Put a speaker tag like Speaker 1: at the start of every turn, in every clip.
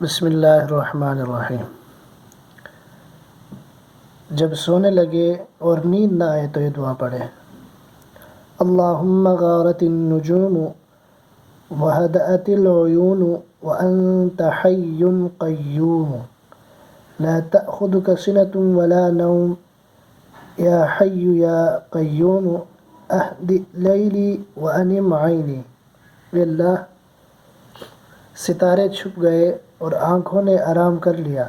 Speaker 1: بسم اللہ الرحمن الرحیم۔ جب سونے لگے اور نیند نہ آئے تو یہ دعا پڑھیں: اللہم غارت النجوم وہدأت العیون وانت حی قیوم لا تأخذک سنة ولا نوم یا حی یا قیوم اہد لیلی وانم عینی۔ اے اللہ، ستارے چھپ گئے اور آنکھوں نے آرام کر لیا،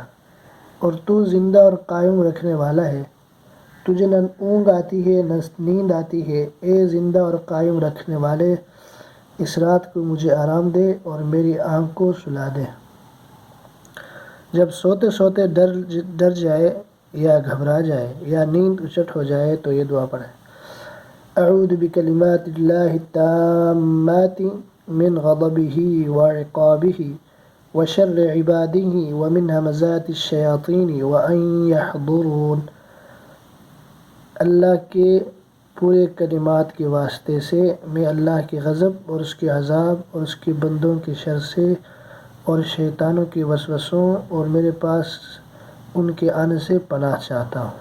Speaker 1: اور تو زندہ اور قائم رکھنے والا ہے۔ تجھے نہ اونگ آتی ہے نہ نیند آتی ہے۔ اے زندہ اور قائم رکھنے والے، اس رات کو مجھے آرام دے اور میری آنکھ کو سلا دے۔ جب سوتے سوتے ڈر جائے یا گھبرا جائے یا نیند اچٹ ہو جائے تو یہ دعا پڑھیں: اعوذ بکلمات اللہ التامات من غضبہ وعقابہ وشر عبادہ ومن ہمزات الشیاطین وان یحضرون۔ اللہ کے پورے کلمات کے واسطے سے میں اللہ کے غضب اور اس کے عذاب اور اس کے بندوں کے شر سے اور شیطانوں کے وسوسوں اور میرے پاس ان کے آنے سے پناہ چاہتا ہوں۔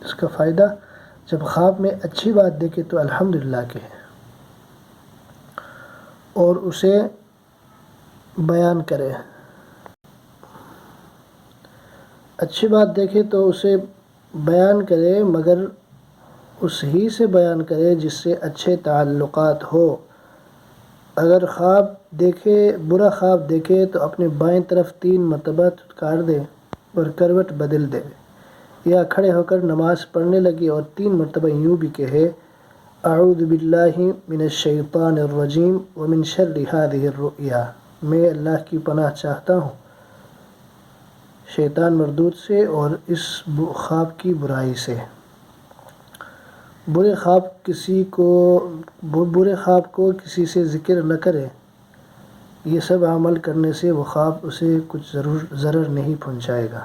Speaker 1: اس کا فائدہ: جب خواب میں اچھی بات دیکھے تو الحمدللہ کہے اور اسے بیان کرے۔ اچھی بات دیکھے تو اسے بیان کرے، مگر اس ہی سے بیان کرے جس سے اچھے تعلقات ہو۔ اگر برا خواب دیکھے تو اپنے بائیں طرف 3 مرتبہ دھتکار دے اور کروٹ بدل دے، یا کھڑے ہو کر نماز پڑھنے لگے اور 3 مرتبہ یوں بھی کہے: اعوذ باللہ من الشیطان الرجیم ومن شر ہذہ الرؤیا۔ میں اللہ کی پناہ چاہتا ہوں شیطان مردود سے اور اس خواب کی برائی سے۔ برے خواب کو کسی سے ذکر نہ کرے۔ یہ سب عمل کرنے سے وہ خواب اسے کچھ ضرر نہیں پہنچائے گا۔